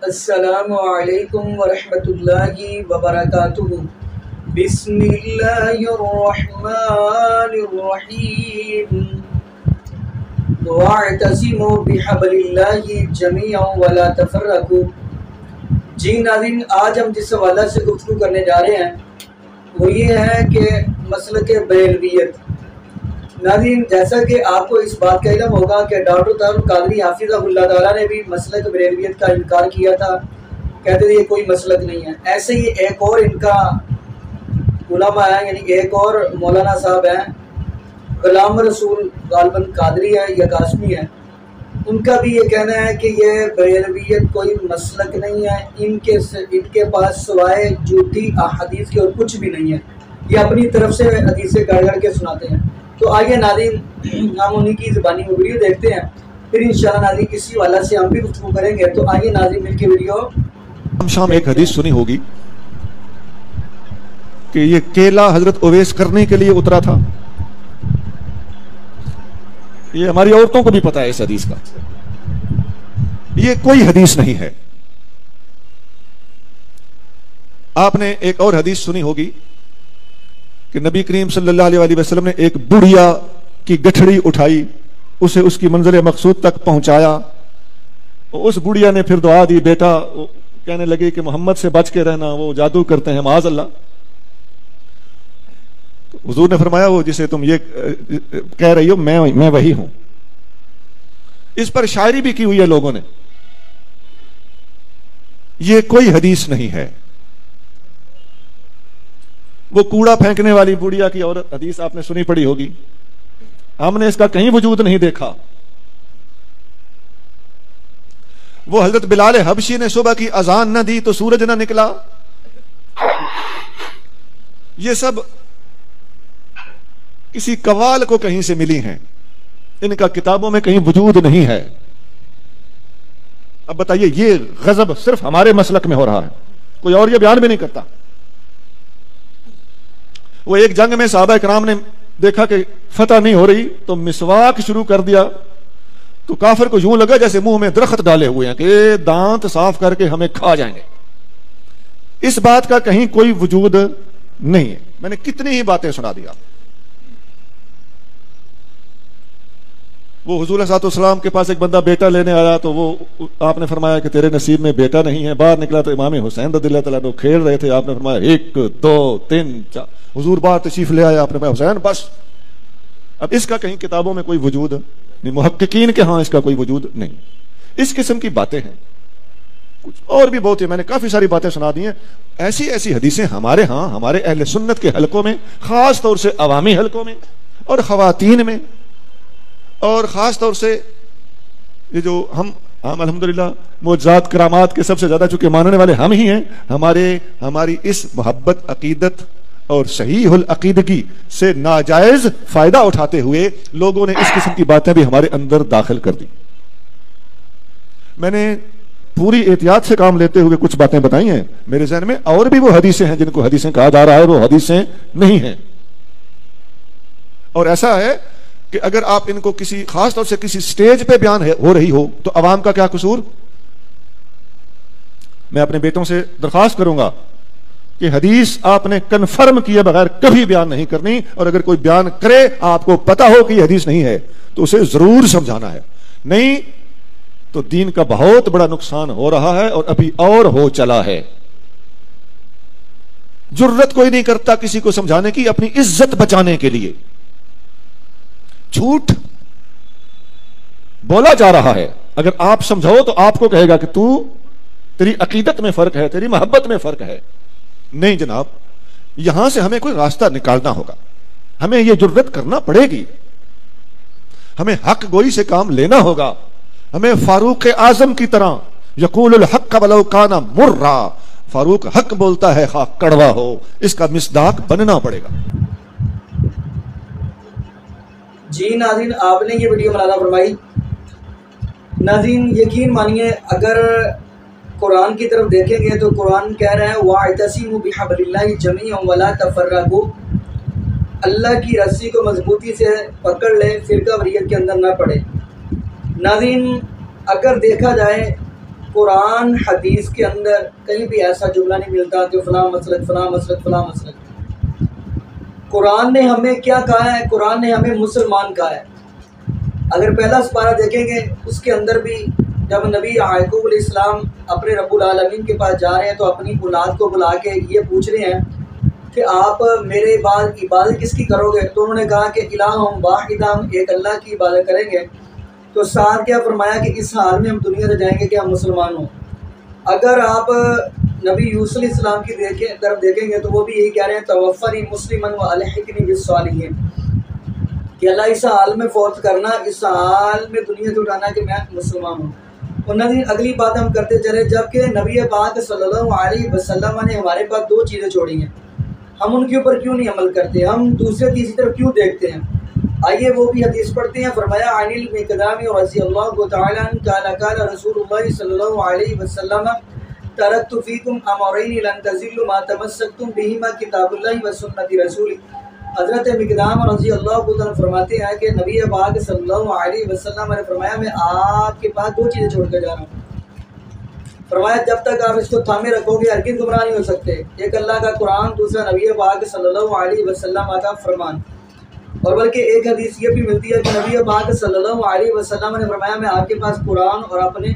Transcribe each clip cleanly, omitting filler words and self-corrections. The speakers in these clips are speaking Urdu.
السلام علیکم ورحمۃ اللہ وبرکاتہ۔ بسم اللہ الرحمن الرحیم۔ واعتصموا بحبل اللہ جمیعا ولا تفرقوا۔ جی ناظرین، آج ہم جس حوالے سے گفتگو کرنے جا رہے ہیں وہ یہ ہے کہ مسلک بریلویت۔ ناظرین، جیسا کہ آپ کو اس بات کا علم ہوگا کہ ڈاکٹر طاہر القادری حافظہ اللہ تعالیٰ نے بھی مسلک بریلویت کا انکار کیا تھا، کہتے تھے یہ کوئی مسلک نہیں ہے۔ ایسے ہی ایک اور ان کا علماء ہے، یعنی ایک اور مولانا صاحب ہیں، غلام رسول غالباً قادری ہے یا قاسمی ہے، ان کا بھی یہ کہنا ہے کہ یہ بریلویت کوئی مسلک نہیں ہے، ان کے پاس سوائے جھوٹی احادیث کے اور کچھ بھی نہیں ہے، یہ اپنی طرف سے حدیثیں گڑ کے سناتے ہیں۔ تو آئیے ناظرین، ہم انہی کی زبانی میں ویڈیو دیکھتے ہیں، پھر انشاءاللہ ناظرین اسی والا سے ہم بھی گفتگو کریں گے۔ تو آئیے ناظرین مل کے ویڈیو شام ایک حدیث سنی ہوگی کہ یہ کیلا حضرت اویس کرنے کے لیے اترا تھا۔ یہ ہماری عورتوں کو بھی پتا ہے اس حدیث کا، یہ کوئی حدیث نہیں ہے۔ آپ نے ایک اور حدیث سنی ہوگی کہ نبی کریم صلی اللہ علیہ وسلم نے ایک بڑھیا کی گٹھڑی اٹھائی، اسے اس کی منزل مقصود تک پہنچایا، اس بڑھیا نے پھر دعا دی، بیٹا کہنے لگے کہ محمد سے بچ کے رہنا، وہ جادو کرتے ہیں معاذ اللہ۔ حضور نے فرمایا وہ جسے تم یہ کہہ رہی ہو میں وہی ہوں۔ اس پر شاعری بھی کی ہوئی ہے لوگوں نے، یہ کوئی حدیث نہیں ہے۔ وہ کوڑا پھینکنے والی بڑھیا کی عورت حدیث آپ نے سنی پڑی ہوگی، ہم نے اس کا کہیں وجود نہیں دیکھا۔ وہ حضرت بلال حبشی نے صبح کی اذان نہ دی تو سورج نہ نکلا، یہ سب کسی قوال کو کہیں سے ملی ہیں، ان کا کتابوں میں کہیں وجود نہیں ہے۔ اب بتائیے، یہ غضب صرف ہمارے مسلک میں ہو رہا ہے، کوئی اور یہ بیان بھی نہیں کرتا۔ وہ ایک جنگ میں صحابہ کرام نے دیکھا کہ فتح نہیں ہو رہی تو مسواک شروع کر دیا، تو کافر کو یوں لگا جیسے منہ میں درخت ڈالے ہوئے ہیں کہ دانت صاف کر کے ہمیں کھا جائیں گے۔ اس بات کا کہیں کوئی وجود نہیں ہے۔ میں نے کتنی ہی باتیں سنا دیا۔ وہ حضور صلی اللہ علیہ وسلم کے پاس ایک بندہ بیٹا لینے آیا تو وہ آپ نے فرمایا کہ تیرے نصیب میں بیٹا نہیں ہے۔ باہر نکلا تو امام حسین رضی اللہ تعالیٰ عنہ کھیل رہے تھے، آپ نے فرمایا 1 2 3 4، حضور باہر تشریف لے آیا، آپ نے فرمایا حسین بس۔ اب اس کا کہیں کتابوں میں کوئی وجود نہیں، محققین کے ہاں اس کا کوئی وجود نہیں۔ اس قسم کی باتیں ہیں، کچھ اور بھی بہت ہے، میں نے کافی ساری باتیں سنا دی ہیں۔ ایسی ایسی حدیثیں ہمارے ہاں، ہمارے اہل سنت کے حلقوں میں، خاص طور سے عوامی حلقوں میں اور خواتین میں، اور خاص طور سے یہ جو ہم الحمدللہ معجزات کرامات کے سب سے زیادہ چونکہ ماننے والے ہم ہی ہیں، ہماری اس محبت عقیدت اور صحیح العقیدگی سے ناجائز فائدہ اٹھاتے ہوئے لوگوں نے اس قسم کی باتیں بھی ہمارے اندر داخل کر دی۔ میں نے پوری احتیاط سے کام لیتے ہوئے کچھ باتیں بتائی ہیں، میرے ذہن میں اور بھی وہ حدیثیں ہیں جن کو حدیثیں کہا جا رہا ہے، وہ حدیثیں نہیں ہیں۔ اور ایسا ہے کہ اگر آپ ان کو کسی خاص طور سے کسی سٹیج پہ بیان ہو رہی ہو تو عوام کا کیا قصور؟ میں اپنے بیٹوں سے درخواست کروں گا کہ حدیث آپ نے کنفرم کیے بغیر کبھی بیان نہیں کرنی، اور اگر کوئی بیان کرے آپ کو پتا ہو کہ یہ حدیث نہیں ہے تو اسے ضرور سمجھانا ہے، نہیں تو دین کا بہت بڑا نقصان ہو رہا ہے اور ابھی اور ہو چلا ہے۔ جرت کوئی نہیں کرتا کسی کو سمجھانے کی اپنی عزت بچانے کے لیے۔ جھوٹ بولا جا رہا ہے، اگر آپ سمجھاؤ تو آپ کو کہے گا کہ تیری عقیدت میں فرق ہے، تیری محبت میں فرق ہے۔ نہیں جناب، یہاں سے ہمیں کوئی راستہ نکالنا ہوگا، ہمیں یہ جرت کرنا پڑے گی، ہمیں حق گوئی سے کام لینا ہوگا، ہمیں فاروق اعظم کی طرح یقول الحق ولو کان مرا، فاروق حق بولتا ہے خواہ کڑوا ہو، اس کا مصداق بننا پڑے گا۔ جی ناظرین، آپ نے یہ ویڈیو ملاحظہ فرمائی۔ ناظرین یقین مانیے، اگر قرآن کی طرف دیکھیں گے تو قرآن کہہ رہا ہے وَاعْتَصِمُوا بِحَبْلِ اللَّهِ جَمِيعًا وَلَا تَفَرَّقُوا، اللہ کی رسی کو مضبوطی سے پکڑ لے، فرقہ واریت کے اندر نہ پڑے۔ ناظرین اگر دیکھا جائے قرآن حدیث کے اندر کہیں بھی ایسا جملہ نہیں ملتا کہ فلاں مسلک فلاں مسلک فلاں مسلک۔ قرآن نے ہمیں کیا کہا ہے؟ قرآن نے ہمیں مسلمان کہا ہے۔ اگر پہلا سپارہ دیکھیں گے اس کے اندر بھی جب نبی یعقوب علیہ السلام اپنے رب العالمین کے پاس جا رہے ہیں تو اپنی اولاد کو بلا کے یہ پوچھ رہے ہیں کہ آپ میرے بعد عبادت کس کی کرو گے؟ تو انہوں نے کہا کہ الہ واحد، ہم ایک اللہ کی عبادت کریں گے۔ تو ساتھ کیا فرمایا کہ اس حال میں ہم دنیا سے جائیں گے کہ ہم مسلمان ہوں۔ اگر آپ نبی یوسف علیہ السلام کی طرف دیکھیں گے تو وہ بھی یہی کہہ رہے ہیں توفنی مسلمن والحقنی بالصالحین، کہ اللہ اس حال میں فوت کرنا، اس حال میں دنیا سے اٹھانا کہ میں مسلمان ہوں۔ اور نبی اگلی بات ہم کرتے چلے، جبکہ نبی پاک صلی اللہ علیہ وسلم نے ہمارے پاس دو چیزیں چھوڑی ہیں، ہم ان کے اوپر کیوں نہیں عمل کرتے؟ ہم دوسرے تیسری طرف کیوں دیکھتے ہیں؟ آئیے وہ بھی حدیث پڑھتے ہیں۔ فرمایا عن المقدام رضی اللہ تعالی عنہ قال قال رسول اللہ صلی اللہ علیہ وسلم ترکت فیکم امرین لن تضلوا ما تمسکتم بہما کتاب اللہ و سنت رسول۔ حضرت مقدام رضی اللہ عنہ فرماتے ہیں کہ نبی پاک صلی اللہ علیہ وسلم نے فرمایا میں آپ کے پاس دو چیزیں چھوڑ کر جا رہا ہوں۔ فرمایا جب تک آپ اس کو تھامے رکھو گے ہرگز گمراہ نہیں ہو سکتے۔ ایک اللہ کا قرآن، دوسرا نبی پاک صلی اللہ علیہ وسلم کا فرمان۔ اور بلکہ ایک حدیث یہ بھی ملتی ہے کہ نبی پاک صلی اللہ علیہ وسلم نے فرمایا میں آپ کے پاس قرآن اور اپنے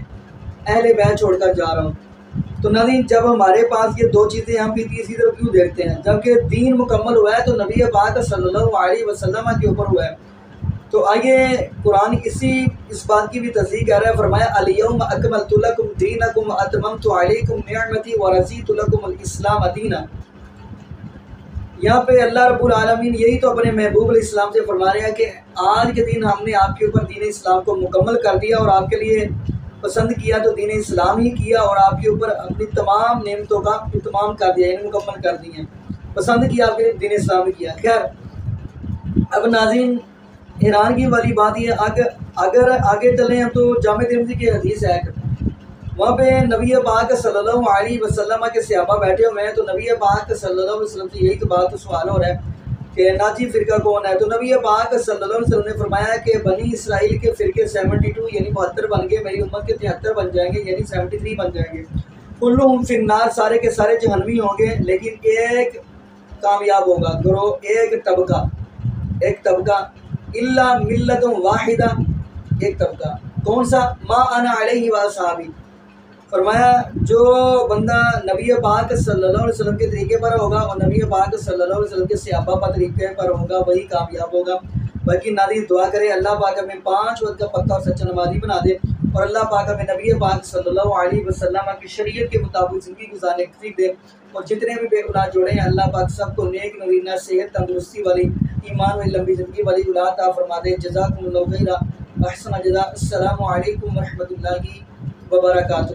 اہل بیت چھوڑ کر جا رہا ہوں۔ تو نبی جب ہمارے پاس یہ دو چیزیں ہم بھی تیسری طرف کیوں دیکھتے ہیں؟ جبکہ دین مکمل ہوا ہے تو نبی پاک صلی اللہ علیہ وسلم کے اوپر ہوا ہے۔ تو آئیے قرآن اس بات کی بھی تصدیق کر رہا ہے۔ فرمایا الیوم اکملت لکم دینکم واتممت علیکم نعمتی ورضیت لکم الاسلام دینا۔ یہاں پہ اللہ رب العالمین یہی تو اپنے محبوب علیہ السلام سے فرما رہے ہیں کہ آج کے دن ہم نے آپ کے اوپر دین اسلام کو مکمل کر دیا اور آپ کے لیے پسند کیا تو دین اسلام ہی کیا، اور آپ کے اوپر اپنی تمام نعمتوں کا اتمام کر دیا، یعنی مکمل کر دی ہیں، پسند کیا آپ کے لیے دین اسلام ہی کیا۔ خیر اب ناظرین حیرانگی والی بات یہ اگر آگے چلیں ہم تو جامع ترمذی کی حدیث ہے، وہاں پہ نبی پاک صلی اللہ علیہ وسلم کے صحابہ بیٹھے ہوئے ہیں، تو نبی پاک صلی اللہ علیہ وسلم سے یہی تو بات سوال ہو رہا ہے کہ ناجی فرقہ کون ہے؟ تو نبی پاک صلی اللہ علیہ وسلم نے فرمایا کہ بنی اسرائیل کے فرقے 72 یعنی 72 بن گئے، میری امت کے 73 بن جائیں گے یعنی 73 بن جائیں گے، کلہم فی النار، سارے کے سارے جہنمی ہوں گے، لیکن ایک کامیاب ہوگا گروہ، ایک طبقہ الا ملت واحدہ، ایک طبقہ کون سا؟ ما انا علیہ واصحابی۔ فرمایا جو بندہ نبی پاک صلی اللہ علیہ وسلم کے طریقے پر ہوگا اور نبی پاک صلی اللہ علیہ وسلم کے صحابہ پر طریقے پر ہوگا وہی کامیاب ہوگا۔ باقی ناظرین دعا کرے اللہ پاک ہمیں 5 وقت کا پکا اور سچا نمازی بنا دے، اور اللہ پاک ہمیں نبی پاک صلی اللہ علیہ وسلم کی شریعت کے مطابق زندگی گزارنے کی توفیق دے، اور جتنے بھی بے اولاد جوڑے ہیں اللہ پاک سب کو نیک نوینہ صحت تندرستی والی ایمان والی لمبی زندگی والی اولاد عطا فرما دے۔ جزاکم اللہ خیرا، احسن جزا۔ السلام علیکم ورحمۃ اللہ وبرکاتہ۔